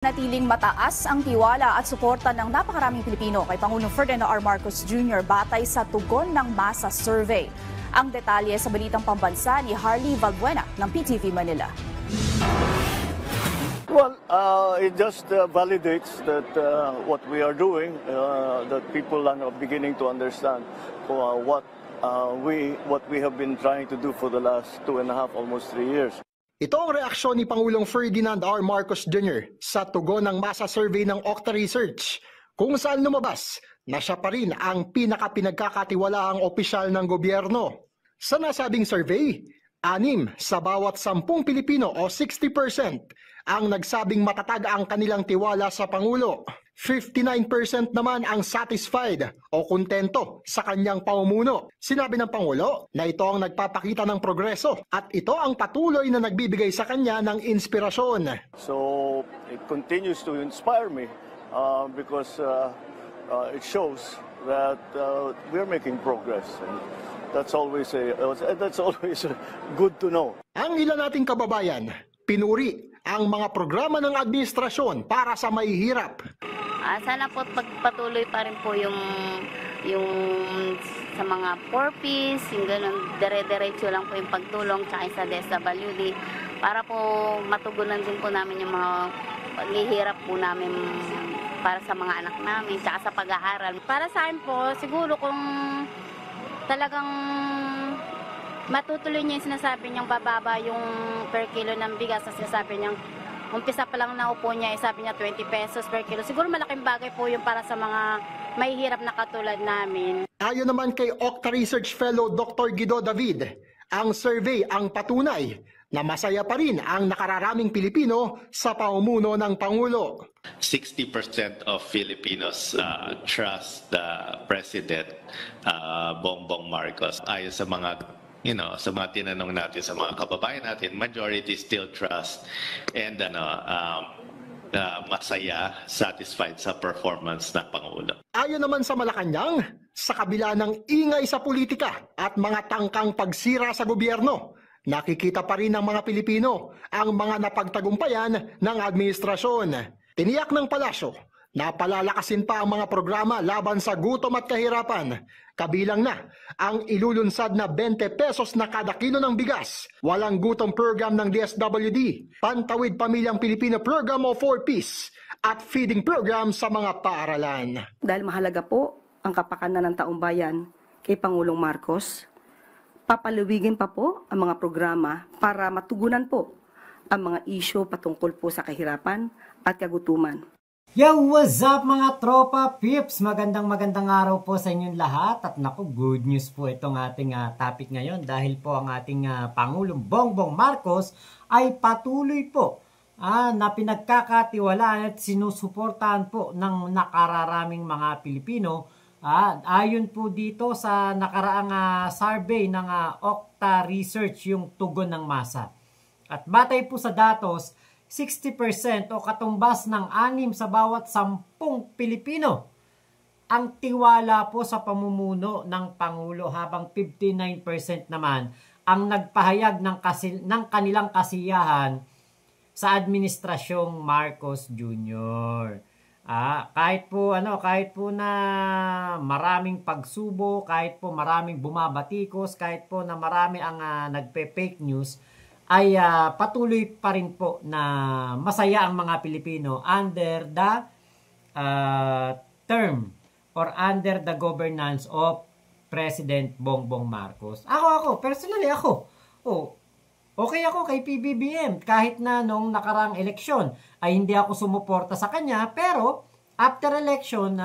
Natiling mataas ang tiwala at suporta ng napakaraming Pilipino kay Pangulong Ferdinand R. Marcos Jr. batay sa tugon ng masa survey. Ang detalye sa balitang pambansa ni Harley Valbuena ng PTV Manila. Well, it just validates that what we are doing, that people are beginning to understand what we have been trying to do for the last 2.5, almost 3 years. Ito ang reaksyon ni Pangulong Ferdinand R. Marcos Jr. sa tugon ng masa survey ng Okta Research, kung saan lumabas na siya pa rin ang pinagkakatiwalaang opisyal ng gobyerno. Sa nasabing survey, 6 sa bawat 10 Pilipino o 60% ang nagsabing matatag ang kanilang tiwala sa Pangulo. 59% naman ang satisfied o kontento sa kanyang pamumuno. Sinabi ng Pangulo na ito ang nagpapakita ng progreso at ito ang patuloy na nagbibigay sa kanya ng inspirasyon. So it continues to inspire me because it shows that we're making progress. And that's always good to know. Ang ilan nating kababayan, pinuri ang mga programa ng administrasyon para sa mahihirap. Sana po pagpatuloy pa rin po yung sa mga 4Ps, yung ganun, dire-diretso lang po yung pagtulong tsaka sa DSWD para po matugunan din po namin yung mga paghihirap po namin para sa mga anak namin tsaka sa pag-aaral. Para sa akin po, siguro kung talagang matutuloy niya yung sinasabi niyang bababa yung per kilo ng bigas na sinasabi niyang umpisa pa lang na upo niya, sabi niya 20 pesos per kilo. Siguro malaking bagay po yung para sa mga mahihirap na katulad namin. Ayon naman kay Okta Research Fellow Dr. Guido David, ang survey ang patunay na masaya pa rin ang nakararaming Pilipino sa pamumuno ng Pangulo. 60% of Filipinos trust the President Bongbong Marcos. Ayon sa mga sa mga tinanong natin sa mga kababayan natin, majority still trust and masaya, satisfied sa performance ng Pangulo. Ayon naman sa Malacanang, sa kabila ng ingay sa politika at mga tangkang pagsira sa gobyerno, nakikita pa rin ng mga Pilipino ang mga napagtagumpayan ng administrasyon. Tiniyak ng palasyo na palalakasin pa ang mga programa laban sa gutom at kahirapan. Kabilang na ang ilulunsad na 20 pesos na kada kilo ng bigas, walang gutom program ng DSWD, Pantawid Pamilyang Pilipino program o 4Ps, at feeding program sa mga paaralan. Dahil mahalaga po ang kapakanan ng taong bayan kay Pangulong Marcos, papaluwigin pa po ang mga programa para matugunan po ang mga isyu patungkol po sa kahirapan at kagutuman. Yo, what's up mga tropa pips? Magandang araw po sa inyong lahat. At naku, good news po itong ating topic ngayon dahil po ang ating Pangulong Bongbong Marcos ay patuloy po na pinagkakatiwalaan at sinusuportahan po ng nakararaming mga Pilipino. Ayon po dito sa nakaraang survey ng Okta Research, yung tugon ng masa. At batay po sa datos, 60% o katumbas ng 6 sa bawat 10 Pilipino ang tiwala po sa pamumuno ng Pangulo, habang 59% naman ang nagpahayag ng kanilang kasiyahan sa administrasyong Marcos Jr. Kahit po na maraming pagsubok, kahit po maraming bumabatikos, kahit po na marami ang nagpe-fake news, ay patuloy pa rin po na masaya ang mga Pilipino under the term or under the governance of President Bongbong Marcos. Personally okay ako kay PBBM kahit na nung nakarang eleksyon ay hindi ako sumuporta sa kanya, pero after election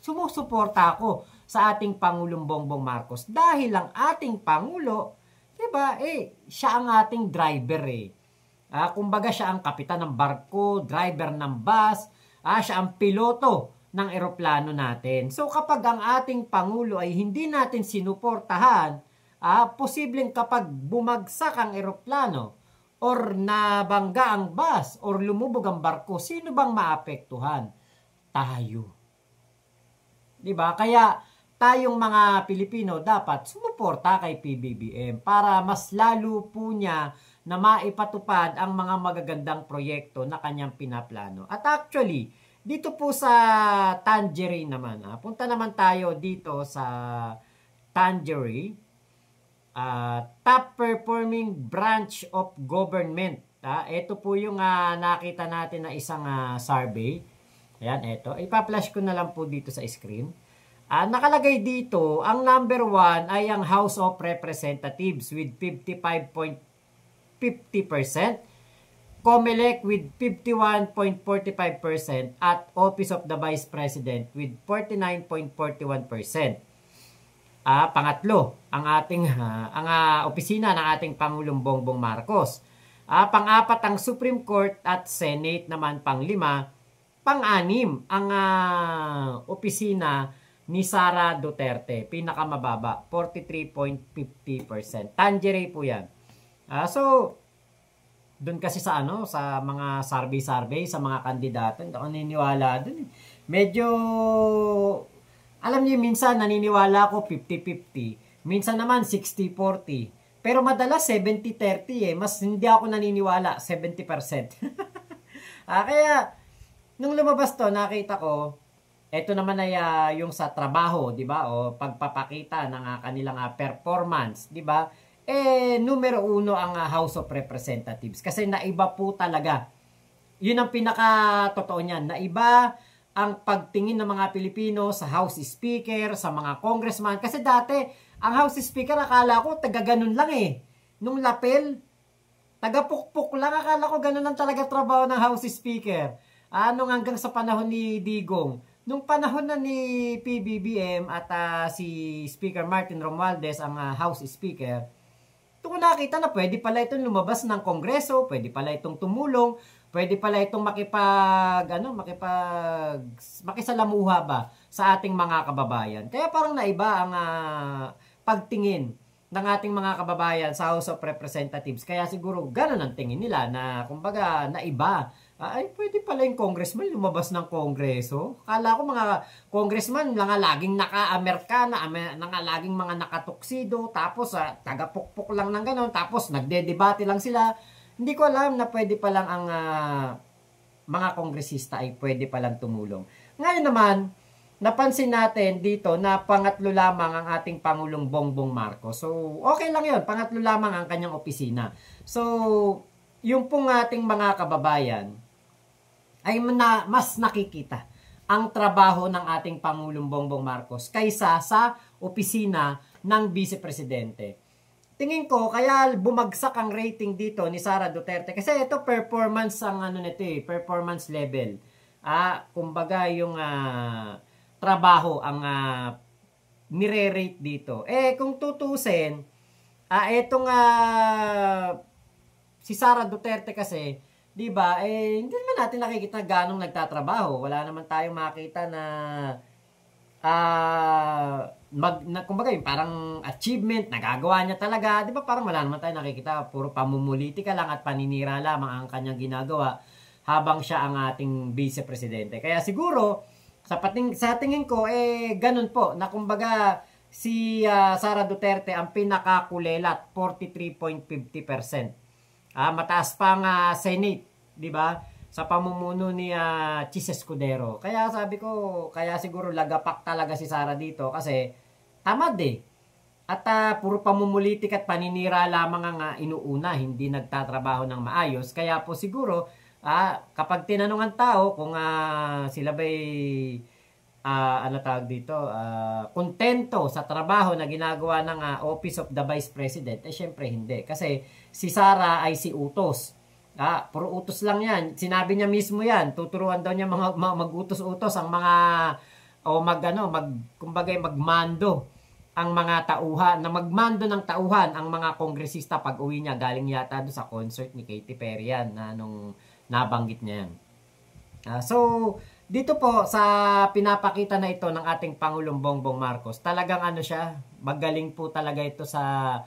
sumusuporta ako sa ating Pangulong Bongbong Marcos dahil ang ating Pangulo, diba, siya ang ating driver kumbaga siya ang kapitan ng barko, driver ng bus, siya ang piloto ng eroplano natin. So kapag ang ating Pangulo ay hindi natin sinuportahan, posibleng kapag bumagsak ang eroplano or nabangga ang bus or lumubog ang barko, sino bang maapektuhan? Tayo. Diba? Kaya tayong mga Pilipino dapat sumuporta kay PBBM para mas lalo po niya na maipatupad ang mga magagandang proyekto na kanyang pinaplano. At actually, dito po sa Tangerine naman, punta naman tayo dito sa Tangerine, top performing branch of government. Ito po yung nakita natin na isang survey. Ayan, ito. Ipa-flash ko na lang po dito sa screen. Nakalagay dito, ang number 1 ay ang House of Representatives with 55.50%, COMELEC with 51.45% at Office of the Vice President with 49.41%. Pangatlo, ang ating opisina ng ating Pangulong Bongbong Marcos. Pang-apat ang Supreme Court at Senate naman pang-lima. Pang-anim ang opisina ni Sara Duterte, pinakamababa, 43.50%. Tangerine po 'yan. So doon kasi sa sa mga survey sa mga kandidato, hindi ako naniniwala doon. Medyo alam niyo, minsan naniniwala ako 50-50, minsan naman 60-40. Pero madalas 70-30 Mas hindi ako naniniwala 70%. Kaya nung lumabas to, nakita ko ito naman ay yung sa trabaho, 'di ba? O pagpapakita ng kanilang performance, 'di ba? Numero 1 ang House of Representatives kasi naiba po talaga. 'Yun ang pinaka-totoo niyan. Naiba ang pagtingin ng mga Pilipino sa House Speaker, sa mga congressman kasi dati ang House Speaker akala ko taga-ganun lang Nung lapel, taga-pukpuk lang, akala ko ganun lang talaga trabaho ng House Speaker. Hanggang sa panahon ni Digong. Nung panahon na ni PBBM at si Speaker Martin Romualdez ang House Speaker, ito ko nakita na pwede pala itong lumabas ng Kongreso, pwede pala itong tumulong, pwede pala itong makisalamuha ba sa ating mga kababayan. Kaya parang naiba ang pagtingin ng ating mga kababayan sa House of Representatives. Kaya siguro ganun ang tingin nila na kumbaga naiba. Ay, pwede pala yung congressman lumabas ng kongreso. Kala ko mga congressman mga laging naka-Amerikana, laging mga nakatuksido, tapos taga-pukpuk lang ng gano'n, tapos nagde-debate lang sila. Hindi ko alam na pwede palang ang mga kongresista ay pwede palang tumulong. Ngayon naman, napansin natin dito na pangatlo lamang ang ating Pangulong Bongbong Marcos. So, okay lang yun. Pangatlo lamang ang kanyang opisina. So, yung pong ating mga kababayan, ay mas nakikita ang trabaho ng ating Pangulong Bongbong Marcos kaysa sa opisina ng Vice Presidente. Tingin ko, kaya bumagsak ang rating dito ni Sara Duterte kasi ito performance ang performance level. Kumbaga yung trabaho ang nire-rate dito. Kung tutusin, etong si Sara Duterte kasi, 'di ba? Hindi naman natin nakikita ganong nagtatrabaho. Wala naman tayong makita na kumbaga yung parang achievement nagagawa niya talaga. 'Di ba? Parang wala naman tayong nakikita, puro pamumulitika lang at paninira lamang ang kanyang ginagawa habang siya ang ating Vice Presidente. Kaya siguro sa tingin ko ganun po na kumbaga si Sara Duterte ang pinakakulelat, 43.50%. Mataas pa ang Senate, 'di ba? Sa pamumuno ni Chis Escudero. Kaya sabi ko, kaya siguro lagapak talaga si Sara dito kasi tamad At puro pamumulitik at paninira lamang ang inuuna, hindi nagtatrabaho ng maayos. Kaya po siguro kapag tinanong ang tao kung sila ba'y kontento sa trabaho na ginagawa ng Office of the Vice President, syempre hindi. Kasi si Sara ay si utos. Puro utos lang yan. Sinabi niya mismo yan. Tuturuan daw niya mag-utos-utos ang mga magmando ang mga tauhan, na magmando ng tauhan ang mga kongresista pag uwi niya. Galing yata doon sa concert ni Katy Perry yan nung nabanggit niya yan. So, dito po sa pinapakita na ito ng ating Pangulong Bongbong Marcos, talagang siya, magaling po talaga ito sa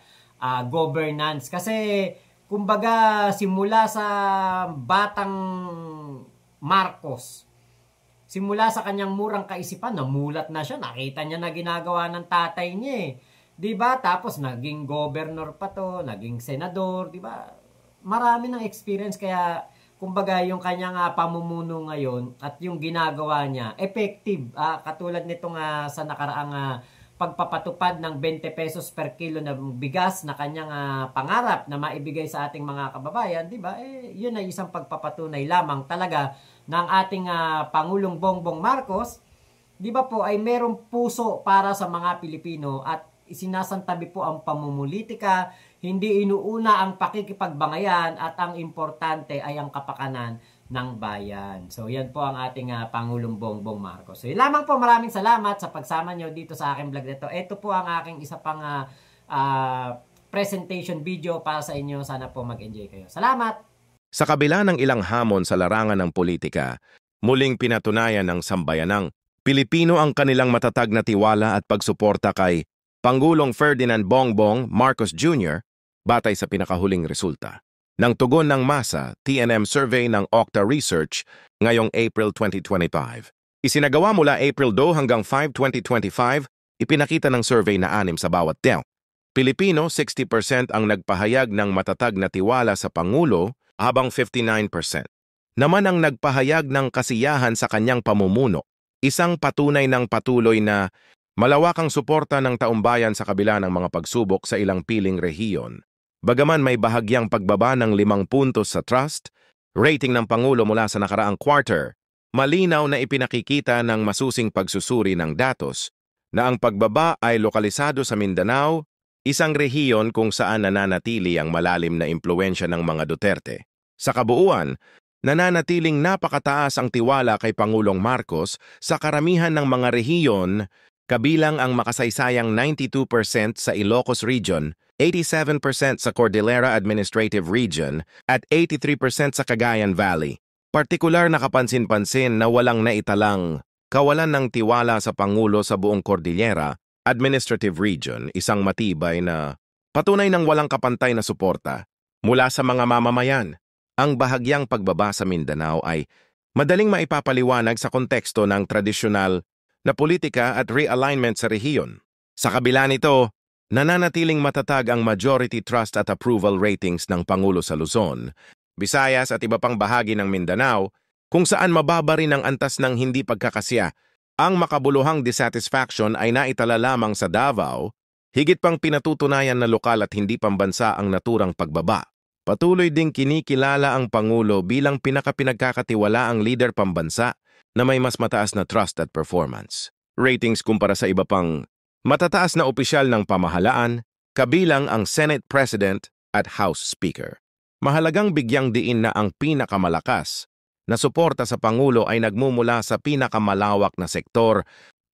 governance. Kasi, kumbaga, simula sa batang Marcos, simula sa kanyang murang kaisipan, namulat na siya, nakita niya na ginagawa ng tatay niya 'Di ba? Tapos naging governor pa to, naging senador, 'di ba? marami ng experience, kaya kumbaga yung kanyang pamumuno ngayon at yung ginagawa niya, effective. Katulad nitong sa nakaraang pagpapatupad ng 20 pesos per kilo na bigas na kanyang pangarap na maibigay sa ating mga kababayan, di ba? Yun ay isang pagpapatunay lamang talaga ng ating Pangulong Bongbong Marcos, di ba po, ay merong puso para sa mga Pilipino at isinasantabi po ang pamumulitika, hindi inuuna ang pakikipagbangayan at ang importante ay ang kapakanan ng bayan. So yan po ang ating Pangulong Bongbong Marcos. So yun lamang po, maraming salamat sa pagsama nyo dito sa aking vlog nito. Ito po ang aking isa pang presentation video para sa inyo. Sana po mag-enjoy kayo. Salamat! Sa kabila ng ilang hamon sa larangan ng politika, muling pinatunayan ng sambayanang Pilipino ang kanilang matatag na tiwala at pagsuporta kay Pangulong Ferdinand Bongbong Marcos Jr. batay sa pinakahuling resulta ng tugon ng masa TNM survey ng Octa Research ngayong April 2025. Isinagawa mula April 2 hanggang 5, 2025, ipinakita ng survey na 6 sa bawat tao. Pilipino, 60% ang nagpahayag ng matatag na tiwala sa Pangulo, habang 59% naman ang nagpahayag ng kasiyahan sa kanyang pamumuno, isang patunay ng patuloy na malawakang suporta ng taumbayan sa kabila ng mga pagsubok sa ilang piling rehiyon. Bagaman may bahagyang pagbaba ng 5 puntos sa trust rating ng Pangulo mula sa nakaraang quarter, malinaw na ipinakikita ng masusing pagsusuri ng datos na ang pagbaba ay lokalisado sa Mindanao, isang rehiyon kung saan nananatili ang malalim na impluwensya ng mga Duterte. Sa kabuuan, nananatiling napakataas ang tiwala kay Pangulong Marcos sa karamihan ng mga rehiyon, kabilang ang makasaysayang 92% sa Ilocos Region, 87% sa Cordillera Administrative Region, at 83% sa Cagayan Valley. Partikular na kapansin-pansin na walang naitalang kawalan ng tiwala sa Pangulo sa buong Cordillera Administrative Region, isang matibay na patunay ng walang kapantay na suporta mula sa mga mamamayan. Ang bahagyang pagbaba sa Mindanao ay madaling maipapaliwanag sa konteksto ng tradisyonal na politika at realignment sa rehiyon. Sa kabila nito, nananatiling matatag ang majority trust at approval ratings ng Pangulo sa Luzon, Visayas at iba pang bahagi ng Mindanao, kung saan mababa rin ang antas ng hindi pagkakasya. Ang makabuluhang dissatisfaction ay naitala lamang sa Davao, higit pang pinatutunayan na lokal at hindi pambansa ang naturang pagbaba. Patuloy ding kinikilala ang Pangulo bilang pinagkakatiwalaang leader pambansa na may mas mataas na trust at performance ratings kumpara sa iba pang matataas na opisyal ng pamahalaan, kabilang ang Senate President at House Speaker. Mahalagang bigyang diin na ang pinakamalakas na suporta sa Pangulo ay nagmumula sa pinakamalawak na sektor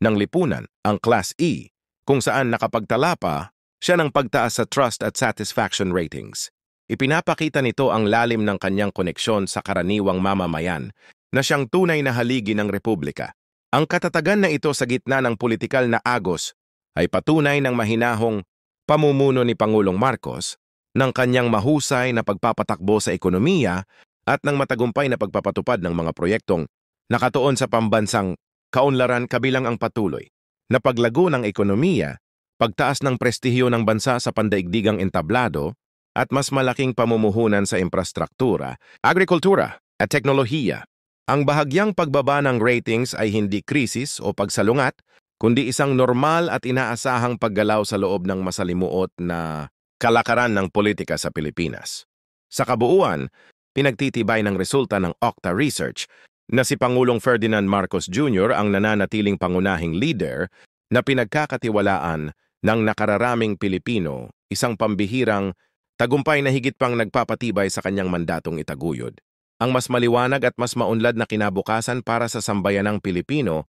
ng lipunan, ang Class E, kung saan nakapagtala pa siya ng pagtaas sa trust at satisfaction ratings. Ipinapakita nito ang lalim ng kanyang koneksyon sa karaniwang mamamayan na siyang tunay na haligi ng Republika. Ang katatagan na ito sa gitna ng politikal na agos ay patunay ng mahinahong pamumuno ni Pangulong Marcos, ng kanyang mahusay na pagpapatakbo sa ekonomiya at ng matagumpay na pagpapatupad ng mga proyektong nakatuon sa pambansang kaunlaran, kabilang ang patuloy na paglago ng ekonomiya, pagtaas ng prestihyo ng bansa sa pandaigdigang entablado, at mas malaking pamumuhunan sa infrastruktura, agrikultura at teknolohiya. Ang bahagyang pagbaba ng ratings ay hindi krisis o pagsalungat, kundi isang normal at inaasahang paggalaw sa loob ng masalimuot na kalakaran ng politika sa Pilipinas. Sa kabuuan, pinagtitibay ng resulta ng Octa Research na si Pangulong Ferdinand Marcos Jr. ang nananatiling pangunahing leader na pinagkakatiwalaan ng nakararaming Pilipino, isang pambihirang tagumpay na higit pang nagpapatibay sa kanyang mandatong itaguyod ang mas maliwanag at mas maunlad na kinabukasan para sa sambayanang Pilipino